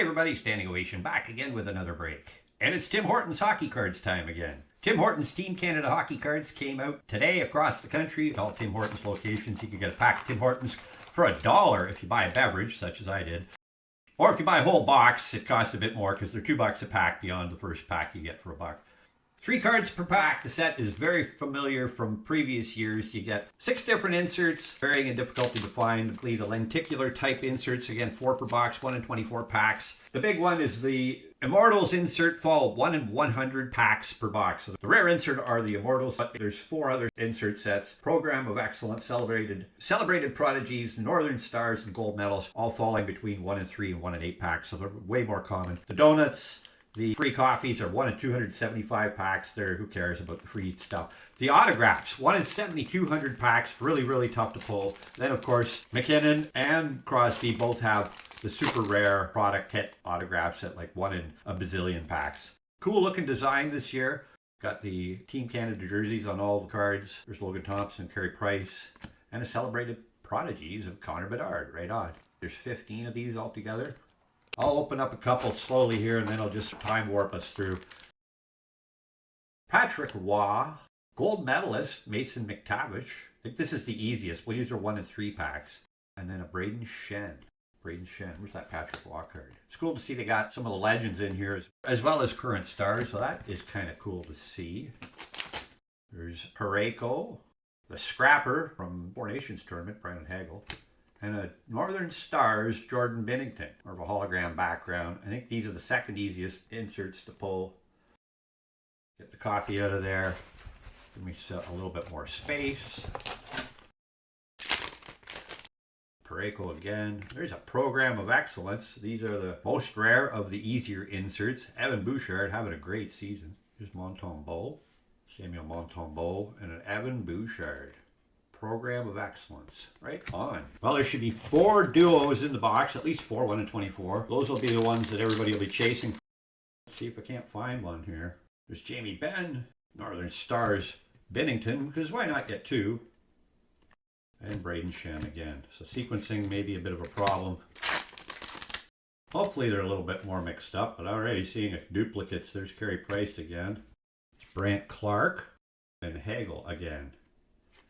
Hey everybody, standing ovation back again with another break. And it's Tim Hortons hockey cards time again. Tim Hortons Team Canada hockey cards came out today across the country. At all Tim Hortons locations, you can get a pack of Tim Hortons for $1 if you buy a beverage, such as I did. Or if you buy a whole box, it costs a bit more because they're $2 a pack beyond the first pack you get for $1. 3 cards per pack. The set is very familiar from previous years. You get 6 different inserts, varying in difficulty to find. The lenticular type inserts, again, 4 per box, 1 in 24 packs. The big one is the Immortals insert, followed 1 in 100 packs per box. So the rare insert are the Immortals, but there's 4 other insert sets. Program of Excellence, Celebrated Prodigies, Northern Stars, and Gold Medals, all falling between 1 in 3 and 1 in 8 packs, so they're way more common. The Donuts, the free coffees are 1 in 275 packs. Who cares about the free stuff? The autographs, 1 in 7,200 packs. Really, really tough to pull. Then, of course, McKinnon and Crosby both have the super rare product hit autographs at like 1 in a bazillion packs. Cool looking design this year. Got the Team Canada jerseys on all the cards. There's Logan Thompson, Carey Price, and the Celebrated Prodigies of Connor Bedard. Right on. There's 15 of these altogether. I'll open up a couple slowly here and then I'll just time warp us through. Patrick Waugh, gold medalist, Mason McTavish. I think this is the easiest. Well, these are 1 in 3 packs. And then a Braden Shen. Where's that Patrick Waugh card? It's cool to see they got some of the legends in here as well as current stars. So that is kind of cool to see. There's Parayko, the Scrapper from Four Nations Tournament, Brandon Hagel. And a Northern Stars, Jordan Binnington, or a hologram background. I think these are the second easiest inserts to pull. Get the coffee out of there. Give me a little bit more space. Parayko again. There's a Program of Excellence. These are the most rare of the easier inserts. Evan Bouchard having a great season. Here's Montembeault, Samuel Montembeault, and an Evan Bouchard. Program of Excellence. Right on. Well, there should be 4 duos in the box, at least 4, 1 in 24. Those will be the ones that everybody will be chasing. Let's see if I can't find one here. There's Jamie Benn, Northern Stars, Binnington, because why not get 2? And Braden Shen again. So sequencing may be a bit of a problem. Hopefully they're a little bit more mixed up, but already seeing duplicates. There's Carey Price again. It's Brant Clark and Hagel again.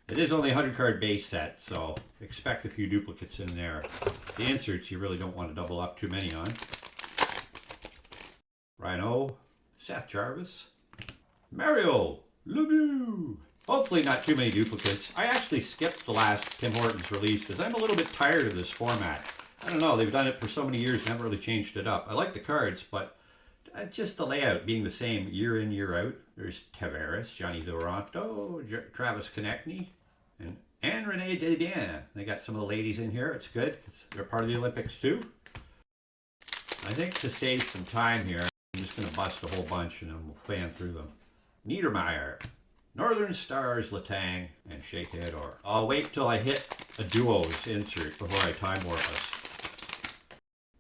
It is only a 100 card base set, so expect a few duplicates in there. The inserts you really don't want to double up too many on. Rhino, Seth Jarvis, Mario Lemieux. Hopefully not too many duplicates. I actually skipped the last Tim Hortons release because I'm a little bit tired of this format. I don't know, they've done it for so many years, never really changed it up. I like the cards, but just the layout being the same year in, year out. There's Tavares, Johnny Duranto, Travis Konechny, and Renee Desbiens. They got some of the ladies in here. It's good. They're part of the Olympics too. I think to save some time here, I'm just going to bust a whole bunch and then we'll fan through them. Niedermeyer, Northern Stars, Letang, and Shea Theodore. I'll wait till I hit a duos insert before I time warp us.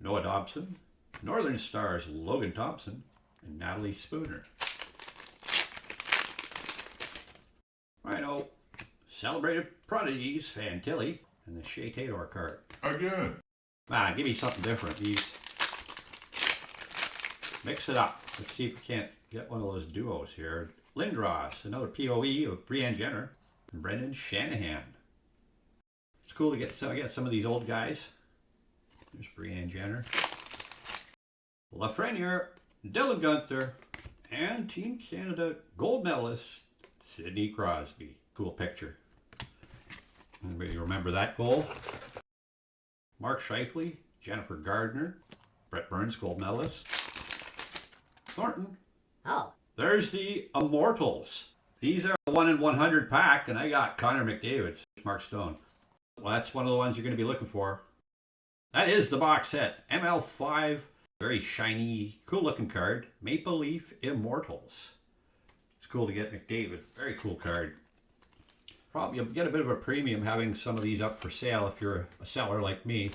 Noah Dobson, Northern Stars, Logan Thompson, and Natalie Spooner. Rhino, Celebrated Prodigies, Fantilli, and the Shea Theodore card. Again. Give me something different. These. Mix it up. Let's see if we can't get one of those duos here. Lindros, another POE of Brianne Jenner, and Brendan Shanahan. It's cool to get some of these old guys. There's Brianne Jenner. Lafreniere, Dylan Gunther, and Team Canada gold medalist Sidney Crosby. Cool picture. Anybody remember that goal? Mark Scheifele, Jennifer Gardner, Brett Burns, gold medalist. Thornton. Oh. There's the Immortals. These are a 1 in 100 pack, and I got Connor McDavid, Mark Stone. Well, that's one of the ones you're going to be looking for. That is the box set. ML5, very shiny, cool looking card. Maple Leaf Immortals. It's cool to get McDavid. Very cool card. Probably you'll get a bit of a premium having some of these up for sale if you're a seller like me.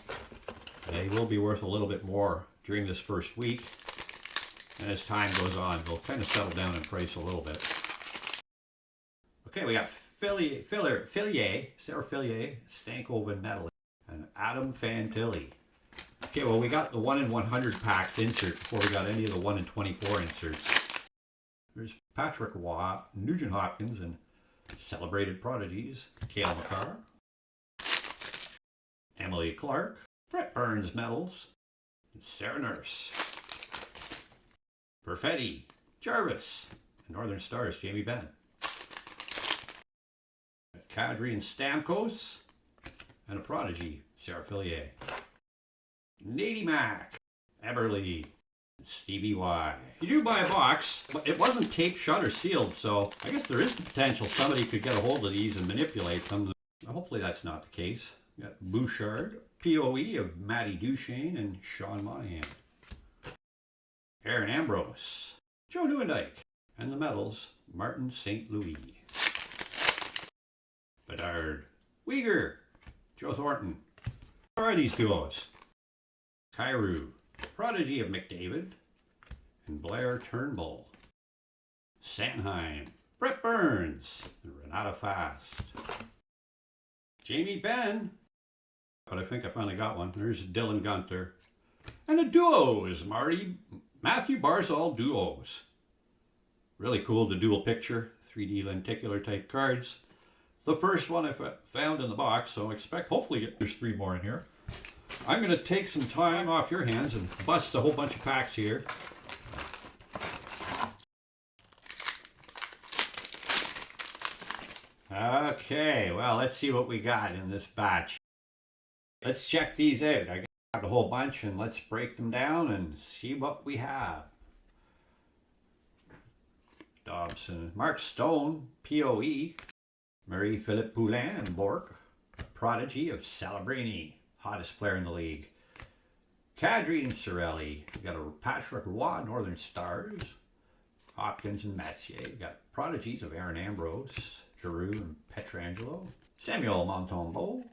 They will be worth a little bit more during this first week. And as time goes on, they'll kind of settle down in price a little bit. Okay, we got Fillier, Sarah Fillier, Stankoven Medley, and Adam Fantilli. Okay, well, we got the 1 in 100 packs insert before we got any of the 1 in 24 inserts. There's Patrick Waugh, Nugent Hopkins, and celebrated prodigies, Cale Makar, Emily Clark, Brett Burns medals, Sarah Nurse, Perfetti, Jarvis, and Northern Stars, Jamie Benn, Kadri and Stamkos, and a prodigy, Sarah Fillier, Nady Mac, Eberly, and Stevie Y. You do buy a box, but it wasn't taped shut or sealed, so I guess there is the potential somebody could get a hold of these and manipulate them. Hopefully that's not the case. We got Bouchard, POE of Matty Duchesne and Sean Monahan, Aaron Ambrose, Joe Newendike, and the medals, Martin St. Louis, Bedard, Uyghur, Joe Thornton. Where are these duos? Kairu, prodigy of McDavid, and Blair Turnbull, Sanheim, Brett Burns, and Renata Fast, Jamie Benn, but I think I finally got one. There's Dylan Gunther. And the duo is Matthew Barzal duos. Really cool, the dual picture, 3D lenticular type cards. The first one I found in the box, so expect, hopefully there's 3 more in here. I'm going to take some time off your hands and bust a whole bunch of packs here. Okay, well, let's see what we got in this batch. Let's check these out. I got a whole bunch and let's break them down and see what we have. Dobson, Mark Stone, POE, Marie-Philippe Poulin and Bork, prodigy of Celebrini, hottest player in the league. Kadri and Cirelli. We got a Patrick Roy, Northern Stars, Hopkins and Messier. We got prodigies of Aaron Ambrose, Giroux and Petrangelo, Samuel Montembeault,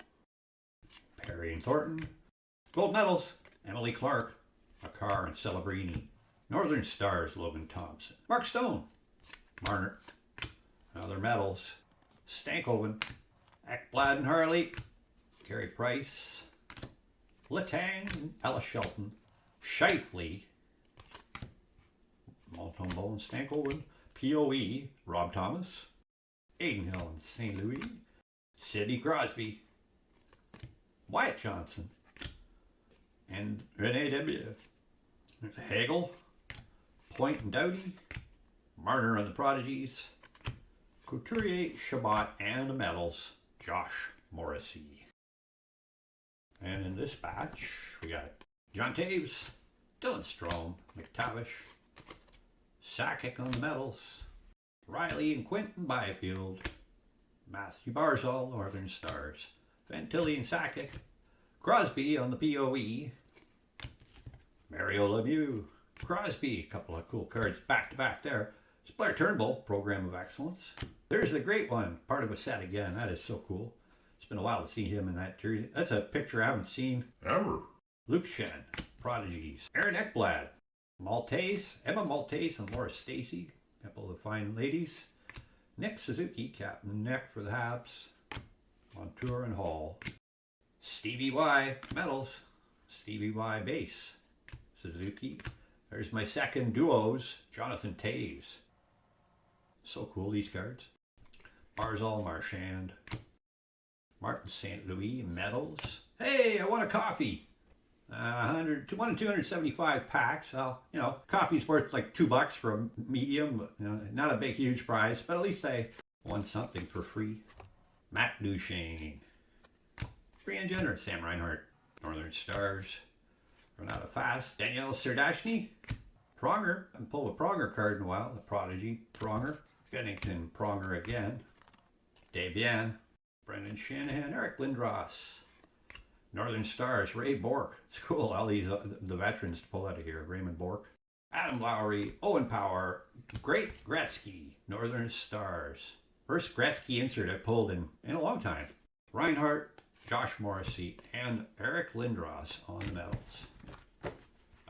Perry and Thornton. Gold medals, Emily Clark, Makar and Celebrini. Northern Stars, Logan Thompson. Mark Stone, Marner. Other medals, Stankoven, Ekblad and Harley, Carey Price, Letang and Ella Shelton, Shifley, Montembeault and Stankoven, POE, Rob Thomas, Aiden Hill and St. Louis, Sidney Crosby, Wyatt Johnson, and Rene Debier. There's Hagel, Point and Doughty, Marner and the Prodigies, Couturier, Shabbat, and the medals, Josh Morrissey. And in this batch, we got John Taves, Dylan Strome, McTavish, Sakic on the medals, Riley and Quentin Byfield, Matthew Barzal, Northern Stars, Fantilli and Sakic, Crosby on the POE, Mario Lemieux, Crosby, a couple of cool cards back to back there. It's Blair Turnbull, Program of Excellence. There's the great one, part of a set again. That is so cool. It's been a while to see him in that jersey. That's a picture I haven't seen ever. Luke Shen, Prodigies. Aaron Ekblad, Maltese, Emma Maltese and Laura Stacey, a couple of fine ladies. Nick Suzuki, Captain Nick for the Habs. Montour and Hall. Stevie Y, medals. Stevie Y base. Suzuki. There's my second duos, Jonathan Taves. So cool, these cards. Barzal, Marchand. Martin St. Louis, medals. Hey, I want a coffee. 275 packs. Well, you know, coffee's worth like $2 for a medium. But, you know, not a big, huge prize, but at least I won something for free. Matt Duchesne. Brian Jenner, Sam Reinhart. Northern Stars. Renata Fast. Danielle Serdashny. Pronger. I haven't pulled a Pronger card in a while. The Prodigy. Pronger. Bennington. Pronger again. Devian. Brendan Shanahan. Eric Lindros. Northern Stars. Ray Bork. It's cool. All these, the veterans to pull out of here. Raymond Bork. Adam Lowry. Owen Power. Great Gretzky. Northern Stars. First Gretzky insert I pulled in a long time. Reinhardt. Josh Morrissey. And Eric Lindros on the medals.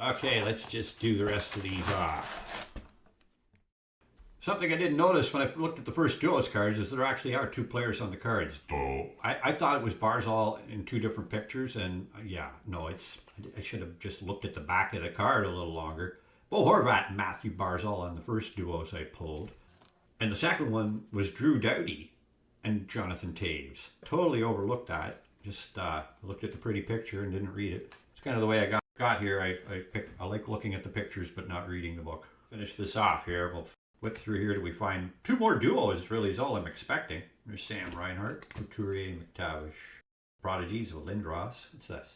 Okay, let's just do the rest of these off. Something I didn't notice when I looked at the first duos cards is there actually are 2 players on the cards. Oh. I thought it was Barzal in 2 different pictures, and yeah, no, I should have just looked at the back of the card a little longer. Bo Horvat and Matthew Barzal on the first duos I pulled. And the second one was Drew Doughty and Jonathan Taves. Totally overlooked that. Just looked at the pretty picture and didn't read it. It's kind of the way I got here. I like looking at the pictures but not reading the book. Finish this off here. We'll whip through here till we find 2 more duos, really is all I'm expecting. There's Sam Reinhart, Couturier, McTavish. Prodigies of Lindros. What's this?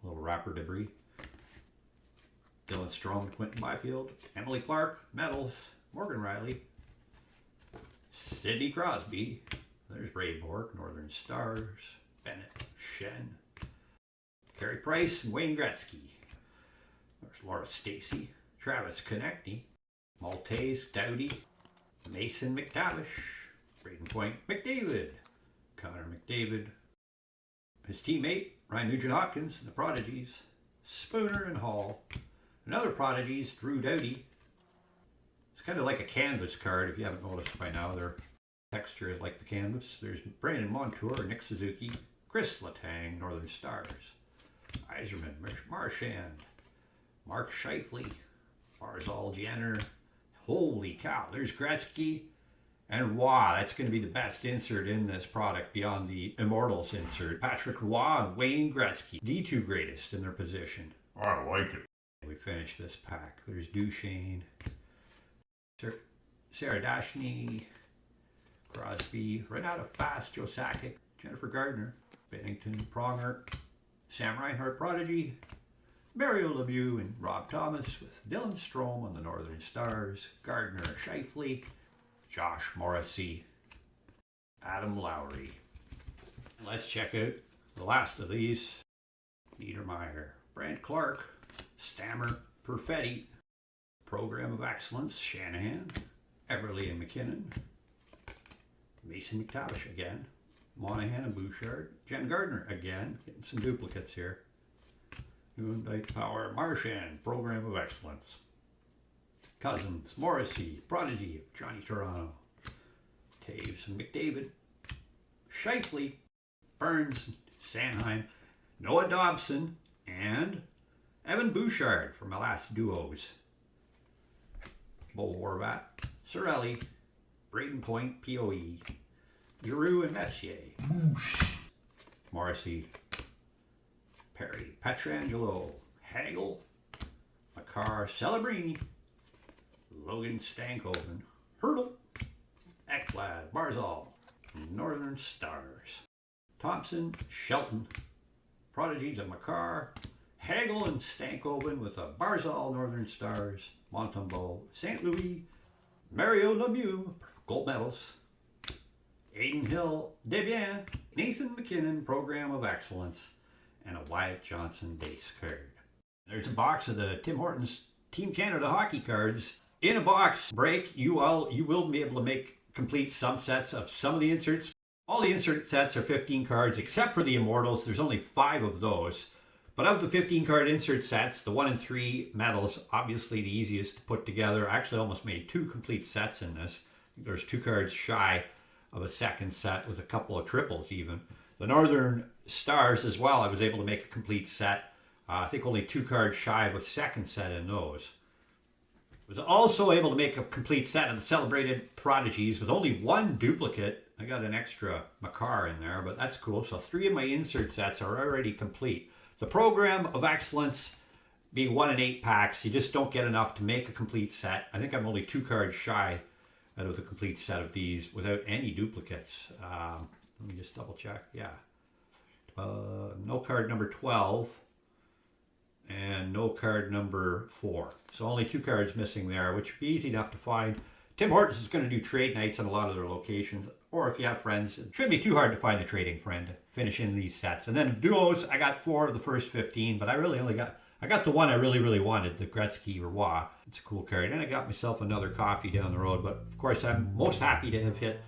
A little wrapper debris. Dylan Strome, Quentin Byfield, Emily Clark, Medals, Morgan Riley, Sidney Crosby. There's Ray Bork, Northern Stars, Bennett, Shen, Carey Price, and Wayne Gretzky. There's Laura Stacey, Travis Konechny, Maltese, Doughty, Mason McTavish, Braden Point, McDavid, Connor McDavid, his teammate, Ryan Nugent-Hopkins, and the Prodigies, Spooner and Hall. Another Prodigies, Drew Doughty. It's kind of like a canvas card if you haven't noticed by now. Their texture is like the canvas. There's Brandon Montour, Nick Suzuki, Chris Letang, Northern Stars, Yzerman, Marchand, Mark Scheifele, Barzal Jenner. Holy cow, there's Gretzky. And wow, that's going to be the best insert in this product beyond the Immortals insert. Patrick Roy and Wayne Gretzky, the 2 greatest in their position. I like it. We finish this pack. There's Duchesne, Sarah Dashny, Crosby, Renata Fast, Joe Sakic, Jennifer Gardner, Bennington, Pronger, Sam Reinhart Prodigy, Mario Lemieux and Rob Thomas with Dylan Strome on the Northern Stars, Gardner Scheifele, Josh Morrissey, Adam Lowry. And let's check out the last of these. Niedermeyer, Brant Clark, Stammer, Perfetti, Program of Excellence, Shanahan, Everly and McKinnon, Mason McTavish again, Monahan and Bouchard, Jen Gardner again, getting some duplicates here. Hyundai Power, Marchand, Program of Excellence. Cousins, Morrissey, Prodigy, Johnny Toronto, Taves and McDavid, Scheifele, Burns, Sanheim, Noah Dobson, and Evan Bouchard from my last duos. Bo Horvat, Cirelli, Braden Point, POE, Giroux and Messier, Morrissey, Perry, Pietrangelo, Hagel, Makar, Celebrini, Logan Stankoven, Hurdle, Ekblad, Barzal, Northern Stars, Thompson, Shelton, Prodigies of Makar, Hagel and Stankoven with a Barzal, Northern Stars, Montembeau, St. Louis, Mario Lemieux, gold medals, Aiden Hill, Devian, Nathan McKinnon, Program of Excellence, and a Wyatt Johnson base card. There's a box of the Tim Hortons Team Canada hockey cards. In a box break, you will be able to make complete subsets of some of the inserts. All the insert sets are 15 cards, except for the Immortals. There's only 5 of those. But of the 15 card insert sets, the 1 and 3 medals, obviously the easiest to put together. I actually almost made 2 complete sets in this. There's 2 cards shy of a second set with a couple of triples even. The Northern Stars as well, I was able to make a complete set. I think only 2 cards shy of a second set in those. I was also able to make a complete set of the Celebrated Prodigies with only 1 duplicate. I got an extra Makar in there, but that's cool. So 3 of my insert sets are already complete. The Program of Excellence being 1 in 8 packs, you just don't get enough to make a complete set. I think I'm only 2 cards shy out of the complete set of these without any duplicates. Let me just double check. Yeah. No card number 12 and no card number 4. So only 2 cards missing there, which would be easy enough to find. Tim Hortons is going to do trade nights on a lot of their locations, or if you have friends, it shouldn't be too hard to find a trading friend to finish in these sets. And then duos, I got 4 of the first 15, but I really only got the one I really wanted, the Gretzky Roy. It's a cool card. And I got myself another coffee down the road, but of course I'm most happy to have hit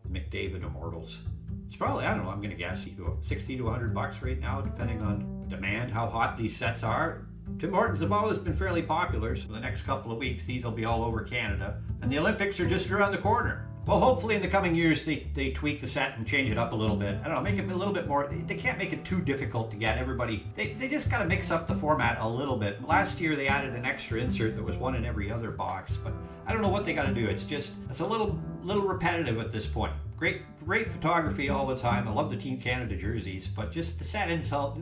the McDavid Immortals. It's probably, I don't know, I'm going to guess $60 to $100 right now, depending on demand, how hot these sets are. Tim Hortons have always been fairly popular, so the next couple of weeks these will be all over Canada. And the Olympics are just around the corner. Well, hopefully in the coming years they tweak the set and change it up a little bit. I don't know, make it a little bit more, they can't make it too difficult to get everybody. They just got to mix up the format a little bit. Last year they added an extra insert that was one in every other box, but I don't know what they got to do. It's a little repetitive at this point. Great photography all the time. I love the Team Canada jerseys, but just the set itself,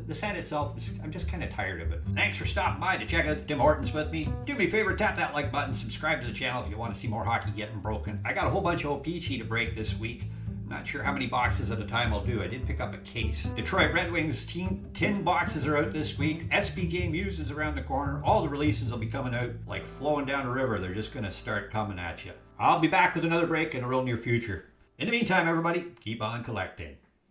I'm just kind of tired of it. Thanks for stopping by to check out the Tim Hortons with me. Do me a favor, tap that like button, subscribe to the channel if you want to see more hockey getting broken. I got a whole bunch of O-Pee-Chee to break this week. Not sure how many boxes at a time I'll do. I did pick up a case. Detroit Red Wings tin boxes are out this week. SB Game Used is around the corner. All the releases will be coming out like flowing down a river. They're just going to start coming at you. I'll be back with another break in the real near future. In the meantime, everybody, keep on collecting.